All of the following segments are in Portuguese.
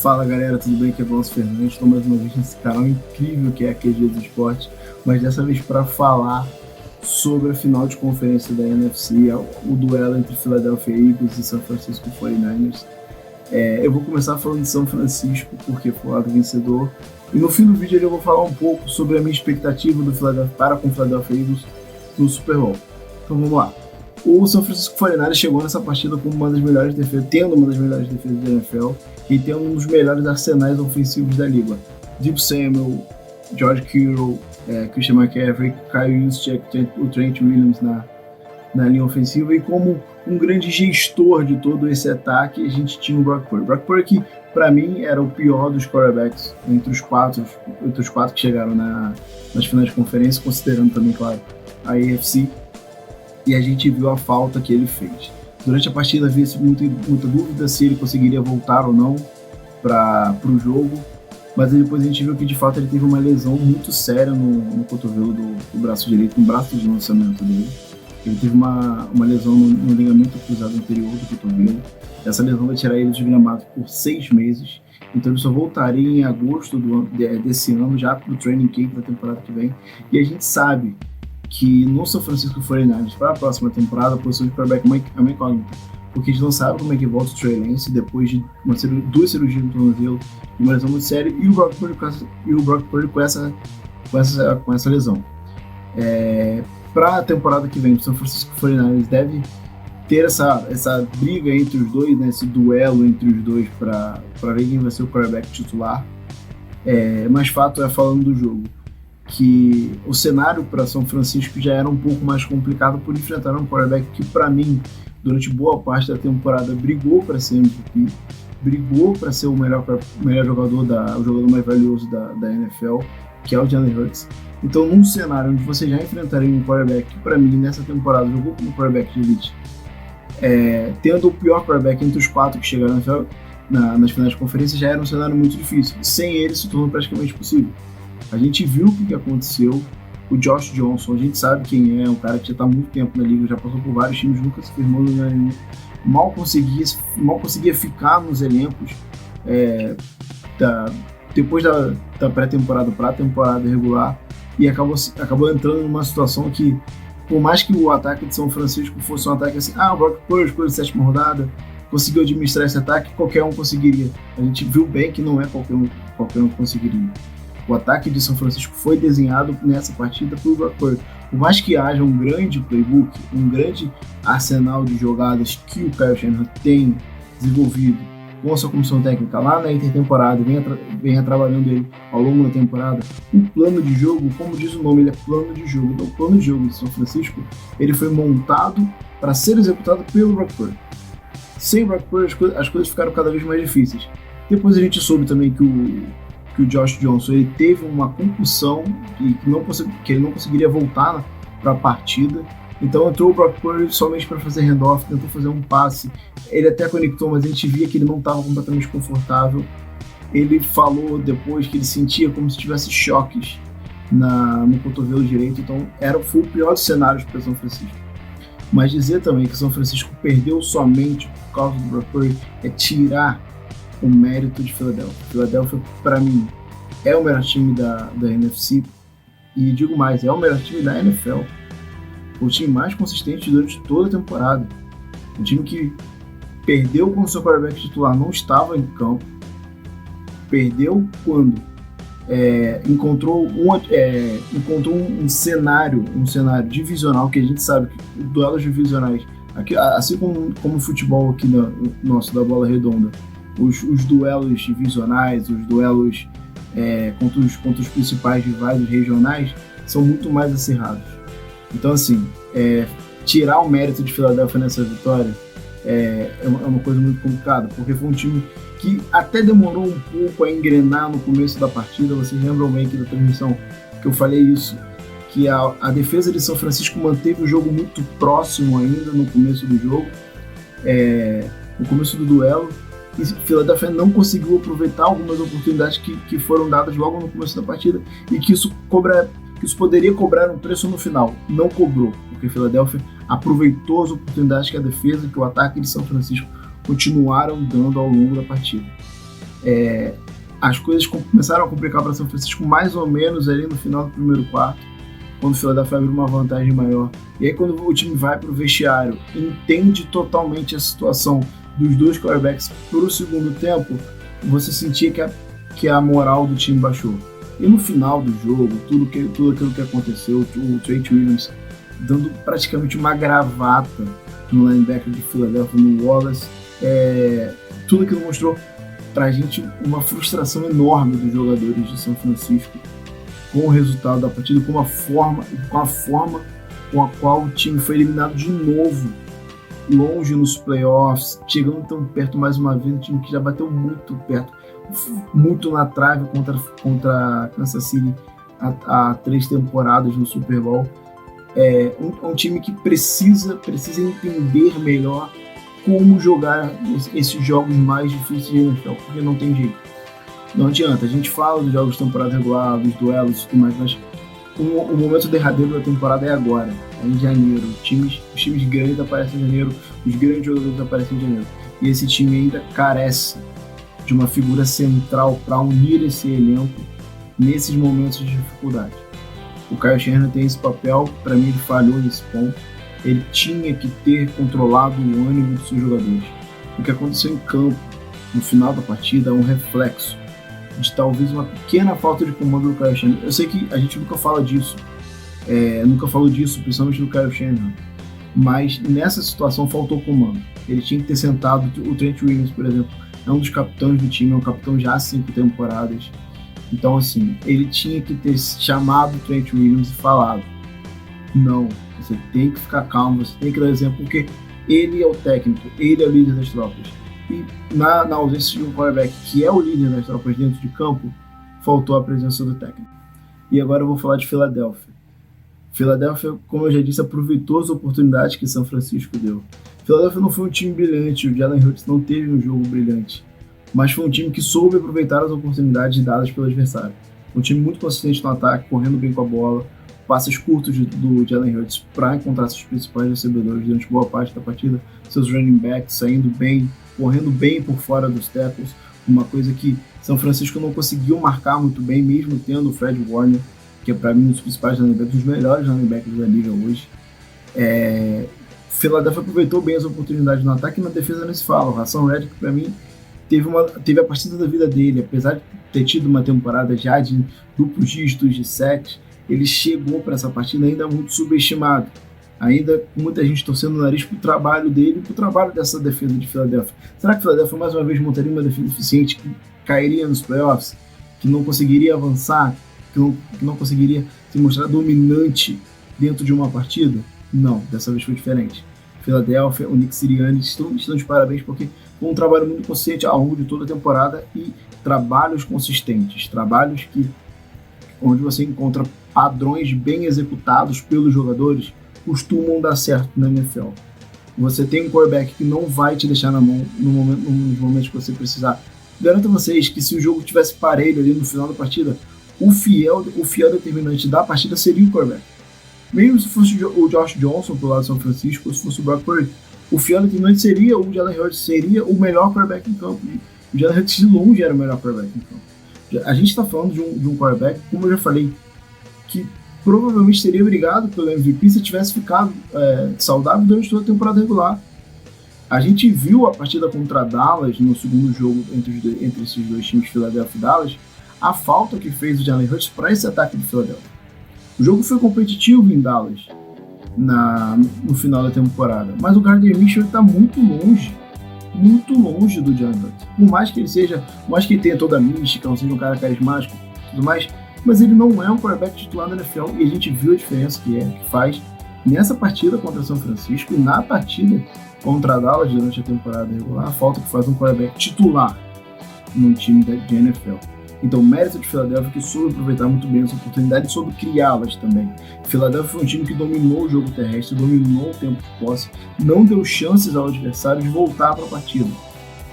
Fala galera, tudo bem? Aqui é o Glaucio Fernandes. Estou mais uma vez nesse canal incrível que é a QG dos Esportes, mas dessa vez para falar sobre a final de conferência da NFC, o duelo entre Philadelphia Eagles e San Francisco 49ers. Eu vou começar falando de São Francisco, porque foi o lado vencedor, e no fim do vídeo eu vou falar um pouco sobre a minha expectativa do Philadelphia com o Philadelphia Eagles no Super Bowl. Então vamos lá. O San Francisco 49ers chegou nessa partida com uma das melhores defesas, tendo uma das melhores defesas da NFL e tendo um dos melhores arsenais ofensivos da liga. Deebo Samuel, George Kittle, Christian McCaffrey, Kyle Juszczyk, o Trent Williams na linha ofensiva, e como um grande gestor de todo esse ataque, a gente tinha o Brock Purdy. Brock Purdy, que para mim era o pior dos quarterbacks entre os quatro que chegaram nas finais de conferência, considerando também, claro, a AFC. E a gente viu a falta que ele fez. Durante a partida havia-se muita dúvida se ele conseguiria voltar ou não para o jogo, mas depois a gente viu que de fato ele teve uma lesão muito séria no cotovelo do braço direito, no braço de lançamento dele. Ele teve uma lesão no ligamento cruzado anterior do cotovelo. Essa lesão vai tirar ele dos gramados por 6 meses, então ele só voltaria em agosto desse ano, já para o training camp da temporada que vem. E a gente sabe que no São Francisco 49ers, para a próxima temporada, a posição de quarterback é uma incógnita, porque a gente não sabe como é que volta o Trey Lance depois de duas cirurgias no tornozelo e uma lesão muito séria, e o Brock Purdy com essa lesão. Para a temporada que vem, o São Francisco 49ers deve ter essa briga entre os dois, né, esse duelo entre os dois para ver quem vai ser o quarterback titular. Mas fato é, falando do jogo, que o cenário para São Francisco já era um pouco mais complicado por enfrentar um quarterback que, para mim, durante boa parte da temporada brigou para ser MVP, brigou para ser o melhor jogador, o jogador mais valioso da NFL, que é o Jalen Hurts. Então, num cenário onde você já enfrentaria um quarterback que, para mim, nessa temporada jogou como quarterback de elite, tendo o pior quarterback entre os 4 que chegaram nas finais de conferência, já era um cenário muito difícil. Sem ele, se tornou praticamente possível. A gente viu o que aconteceu. O Josh Johnson, a gente sabe quem é, um cara que já está há muito tempo na liga, já passou por vários times, nunca se firmou no nenhum, mal conseguia ficar nos elencos depois da pré-temporada para a temporada regular, e acabou entrando numa situação que, por mais que o ataque de São Francisco fosse um ataque assim, o Brock Purdy escolheu a 7ª rodada, conseguiu administrar esse ataque, qualquer um conseguiria. A gente viu bem que não é qualquer um conseguiria. O ataque de São Francisco foi desenhado nessa partida por Brock Purdy. Por mais que haja um grande playbook, um grande arsenal de jogadas que o Kyle Shanahan tem desenvolvido com a sua comissão técnica lá na intertemporada, venha trabalhando ele ao longo da temporada, o plano de jogo, como diz o nome, ele é plano de jogo. Então o plano de jogo de São Francisco, ele foi montado para ser executado pelo Brock Purdy. Sem Brock Purdy, as coisas ficaram cada vez mais difíceis. Depois a gente soube também que o Josh Johnson ele teve uma concussão que ele não conseguiria voltar para a partida. Então entrou o Brock Purdy somente para fazer handoff, tentou fazer um passe. Ele até conectou, mas a gente via que ele não estava completamente confortável. Ele falou depois que ele sentia como se tivesse choques no cotovelo direito. Então foi o pior dos cenários para São Francisco. Mas dizer também que São Francisco perdeu somente por causa do Brock Purdy é tirar o mérito de Philadelphia. Philadelphia, para mim, é o melhor time da NFC, e digo mais, é o melhor time da NFL. O time mais consistente durante toda a temporada. Um time que perdeu quando o seu quarterback titular não estava em campo, perdeu quando encontrou um cenário divisional, que a gente sabe que duelos divisionais, aqui, assim como o futebol aqui nosso da bola redonda, os duelos divisionais, os duelos contra os principais rivais regionais são muito mais acirrados. Então, assim, tirar o mérito de Philadelphia nessa vitória é uma coisa muito complicada, porque foi um time que até demorou um pouco a engrenar no começo da partida. Vocês lembram bem aqui da transmissão que eu falei isso, que a defesa de São Francisco manteve o jogo muito próximo ainda no começo do jogo, no começo do duelo, e Philadelphia não conseguiu aproveitar algumas oportunidades que foram dadas logo no começo da partida, e que isso poderia cobrar um preço no final. Não cobrou, porque Philadelphia aproveitou as oportunidades que a defesa, que o ataque de São Francisco continuaram dando ao longo da partida. As coisas começaram a complicar para São Francisco mais ou menos ali no final do primeiro quarto, quando o Philadelphia abriu uma vantagem maior. E aí quando o time vai para o vestiário, entende totalmente a situação dos dois quarterbacks para o segundo tempo, você sentia que a moral do time baixou. E no final do jogo, tudo aquilo que aconteceu, o Trent Williams dando praticamente uma gravata no linebacker de Philadelphia, no Wallace, tudo aquilo mostrou pra gente uma frustração enorme dos jogadores de São Francisco com o resultado da partida, com a forma com a qual o time foi eliminado de novo, longe nos playoffs, chegando tão perto mais uma vez, um time que já bateu muito perto, muito na trave contra Kansas City há 3 temporadas no Super Bowl. Um time que precisa entender melhor como jogar esses jogos mais difíceis de NFL, porque não tem jeito. Não adianta, a gente fala dos jogos de temporada regular, dos duelos e tudo mais, mas o momento derradeiro da temporada é agora, é em janeiro. Os times grandes aparecem em janeiro, os grandes jogadores aparecem em janeiro. E esse time ainda carece de uma figura central para unir esse elenco nesses momentos de dificuldade. O Kyle Shanahan tem esse papel, para mim ele falhou nesse ponto. Ele tinha que ter controlado o ânimo dos seus jogadores. O que aconteceu em campo, no final da partida, é um reflexo de talvez uma pequena falta de comando do Kyle Shanahan. Eu sei que a gente nunca falou disso, principalmente do Kyle Shanahan, mas nessa situação faltou comando. Ele tinha que ter sentado o Trent Williams, por exemplo, é um dos capitães do time, é um capitão já há 5 temporadas. Então, assim, ele tinha que ter chamado o Trent Williams e falado: não, você tem que ficar calmo, você tem que dar exemplo, porque ele é o técnico, ele é o líder das tropas. E na ausência de um quarterback que é o líder das tropas dentro de campo, faltou a presença do técnico. E agora eu vou falar de Filadélfia. Filadélfia, como eu já disse, aproveitou as oportunidades que São Francisco deu. Filadélfia não foi um time brilhante, o Jalen Hurts não teve um jogo brilhante, mas foi um time que soube aproveitar as oportunidades dadas pelo adversário. Um time muito consistente no ataque, correndo bem com a bola, passes curtos do Jalen Hurts para encontrar seus principais recebedores durante boa parte da partida, seus running backs saindo bem, correndo bem por fora dos tackles, uma coisa que São Francisco não conseguiu marcar muito bem, mesmo tendo o Fred Warner, que é para mim um dos principais running backs, um dos melhores running backs da liga hoje. Philadelphia aproveitou bem as oportunidades no ataque e na defesa nem se fala. O Haason Reddick, para mim, teve a partida da vida dele, apesar de ter tido uma temporada já de duplos dígitos de sacks, ele chegou para essa partida ainda muito subestimado, ainda com muita gente torcendo o nariz para o trabalho dele e para o trabalho dessa defesa de Filadélfia. Será que Filadélfia mais uma vez montaria uma defesa eficiente que cairia nos playoffs, que não conseguiria avançar, que não conseguiria se mostrar dominante dentro de uma partida? Não, dessa vez foi diferente. Filadélfia, o Nick Sirianni estão de parabéns, porque foi um trabalho muito consciente ao longo de toda a temporada e trabalhos consistentes, trabalhos onde você encontra padrões bem executados pelos jogadores, costumam dar certo na NFL. Você tem um quarterback que não vai te deixar na mão nos momentos que você precisar. Garanto a vocês que se o jogo tivesse parelho ali no final da partida, o fiel determinante da partida seria o quarterback. Mesmo se fosse o Josh Johnson pro lado de São Francisco, ou se fosse o Brock Purdy, o fiel determinante seria o Jalen Hurts, seria o melhor quarterback em campo. O Jalen Hurts de longe era o melhor quarterback em campo. A gente está falando de um quarterback, como eu já falei, que provavelmente teria brigado pelo MVP se tivesse ficado saudável durante toda a temporada regular. A gente viu a partida contra Dallas no segundo jogo entre esses dois times, Philadelphia e Dallas, a falta que fez o Jalen Hurts para esse ataque de Philadelphia. O jogo foi competitivo em Dallas no final da temporada, mas o Gardner Minshew está muito longe do Jalen Hurts. Por mais que ele tenha toda a mística, não seja um cara carismático e tudo mais, mas ele não é um quarterback titular da NFL e a gente viu a diferença que faz nessa partida contra São Francisco e na partida contra a Dallas durante a temporada regular, a falta que faz um quarterback titular num time de NFL. Então, mérito de Filadélfia, que soube aproveitar muito bem essa oportunidade e soube criá-las também. Filadélfia foi um time que dominou o jogo terrestre, dominou o tempo de posse, não deu chances ao adversário de voltar para a partida.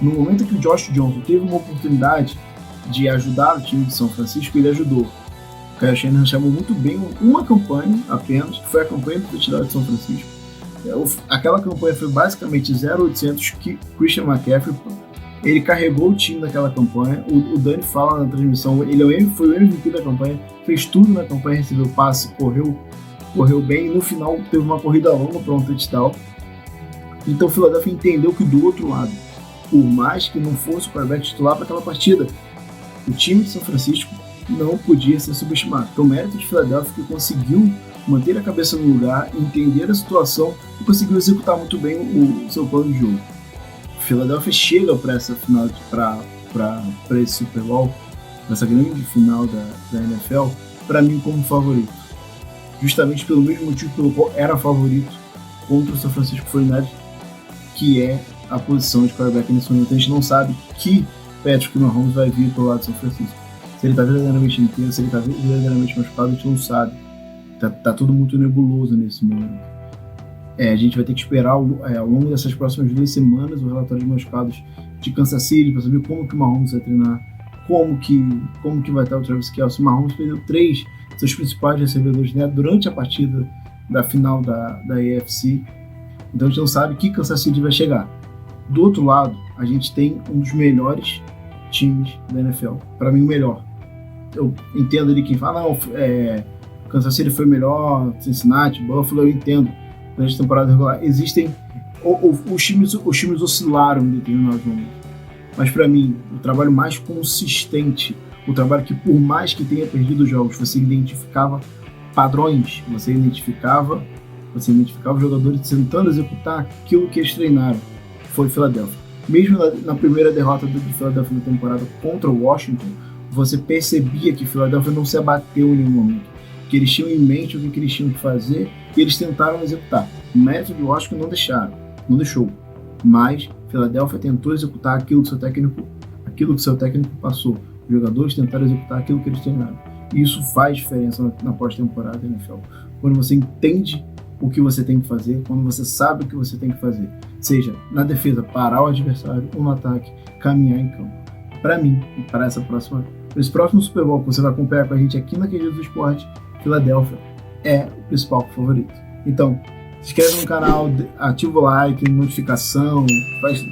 No momento que o Josh Johnson teve uma oportunidade de ajudar o time de São Francisco, ele ajudou. O Kyle Shanahan chamou muito bem uma campanha apenas, que foi a campanha do touchdown de São Francisco. Aquela campanha foi basicamente 0-800 Christian McCaffrey Ele carregou o time naquela campanha. O Dani fala na transmissão, ele foi o MVP da campanha, fez tudo na campanha, recebeu passe, correu bem, e no final teve uma corrida longa para um touchdown. Então o Philadelphia entendeu que do outro lado, por mais que não fosse o quarterback titular para aquela partida, o time de São Francisco não podia ser subestimado. Então o mérito de Philadelphia que conseguiu manter a cabeça no lugar, entender a situação e conseguiu executar muito bem o seu plano de jogo. Philadelphia chega para essa final, para esse Super Bowl, para essa grande final da NFL, para mim como favorito. Justamente pelo mesmo motivo pelo qual era favorito contra o São Francisco 49ers, que é a posição de quarterback nesse momento. A gente não sabe que Patrick Mahomes vai vir pelo lado de São Francisco. Se ele está verdadeiramente inteiro, se ele está verdadeiramente machucado, a gente não sabe. Tá tudo muito nebuloso nesse momento. A gente vai ter que esperar ao longo dessas próximas 2 semanas o relatório de machucados de Kansas City para saber como que o Mahomes vai treinar, como que vai estar o Travis Kelce. O Mahomes perdeu 3 seus principais recebedores, né, durante a partida da final da AFC. Então a gente não sabe que Kansas City vai chegar. Do outro lado, a gente tem um dos melhores times da NFL. Para mim, o melhor. Eu entendo ali quem fala, não, Kansas City foi melhor, Cincinnati, Buffalo, eu entendo. Durante a temporada regular, existem os times oscilaram em determinados momentos. Mas para mim, o trabalho mais consistente, o trabalho que por mais que tenha perdido jogos, você identificava padrões, você identificava os jogadores tentando executar aquilo que eles treinaram, foi Philadelphia. Mesmo na primeira derrota do Philadelphia na temporada contra o Washington, você percebia que Philadelphia não se abateu em nenhum momento, que eles tinham em mente o que eles tinham que fazer e eles tentaram executar. O método de Washington não deixou, mas Philadelphia tentou executar aquilo que seu técnico passou. Os jogadores tentaram executar aquilo que eles treinaram. E isso faz diferença na pós-temporada da NFL. Quando você entende o que você tem que fazer, quando você sabe o que você tem que fazer, seja na defesa, parar o adversário, ou no ataque, caminhar em campo. Para mim, e para esse próximo Super Bowl que você vai acompanhar com a gente aqui na QG do Esporte, Philadelphia é o principal favorito. Então, se inscreve no canal, ativa o like, notificação, faz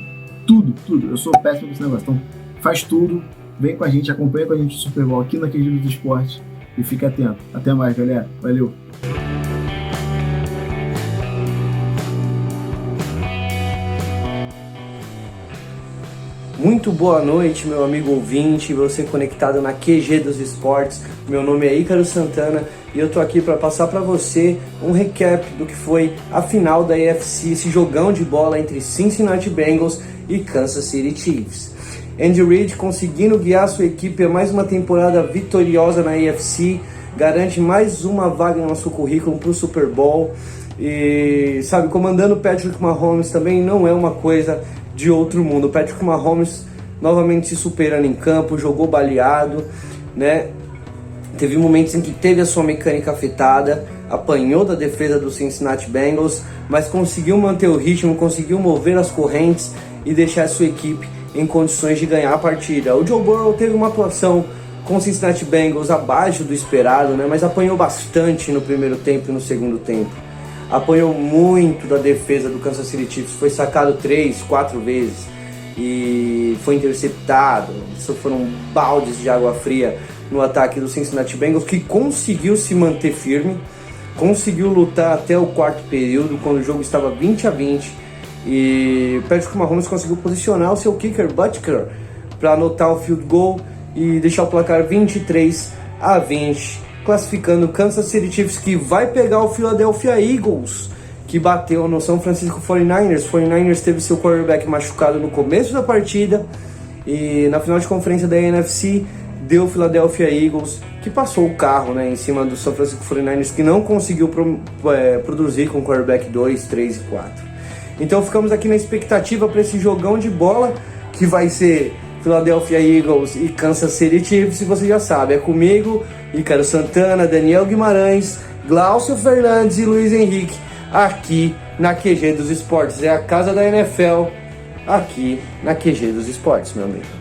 tudo. Eu sou péssimo com esse negócio, então faz tudo, vem com a gente, acompanha com a gente o Super Bowl aqui na QG do Esporte e fica atento. Até mais, galera. Valeu! Muito boa noite, meu amigo ouvinte, você conectado na QG dos Esportes. Meu nome é Ícaro Santana e eu tô aqui para passar para você um recap do que foi a final da AFC, esse jogão de bola entre Cincinnati Bengals e Kansas City Chiefs. Andy Reid conseguindo guiar sua equipe a mais uma temporada vitoriosa na AFC, garante mais uma vaga no nosso currículo para o Super Bowl e, sabe, comandando Patrick Mahomes também não é uma coisa de outro mundo. O Patrick Mahomes novamente se superando em campo, jogou baleado, né? Teve momentos em que teve a sua mecânica afetada, apanhou da defesa do Cincinnati Bengals, mas conseguiu manter o ritmo, conseguiu mover as correntes e deixar a sua equipe em condições de ganhar a partida. O Joe Burrow teve uma atuação com o Cincinnati Bengals abaixo do esperado, né? Mas apanhou bastante no primeiro tempo e no segundo tempo. Apanhou muito da defesa do Kansas City Chiefs, foi sacado 3, 4 vezes e foi interceptado. Isso foram baldes de água fria no ataque do Cincinnati Bengals, que conseguiu se manter firme, conseguiu lutar até o quarto período, quando o jogo estava 20-20, e Patrick Mahomes conseguiu posicionar o seu kicker Butker para anotar o field goal e deixar o placar 23-20, classificando o Kansas City Chiefs, que vai pegar o Philadelphia Eagles, que bateu no São Francisco 49ers. O 49ers teve seu quarterback machucado no começo da partida e na final de conferência da NFC deu o Philadelphia Eagles, que passou o carro, né, em cima do São Francisco 49ers, que não conseguiu produzir com quarterback 2, 3 e 4. Então ficamos aqui na expectativa para esse jogão de bola, que vai ser Philadelphia Eagles e Kansas City Chiefs. E você já sabe, é comigo, Ícaro Santana, Daniel Guimarães, Glaucio Fernandes e Luiz Henrique, aqui na QG dos Esportes. É a casa da NFL, aqui na QG dos Esportes, meu amigo.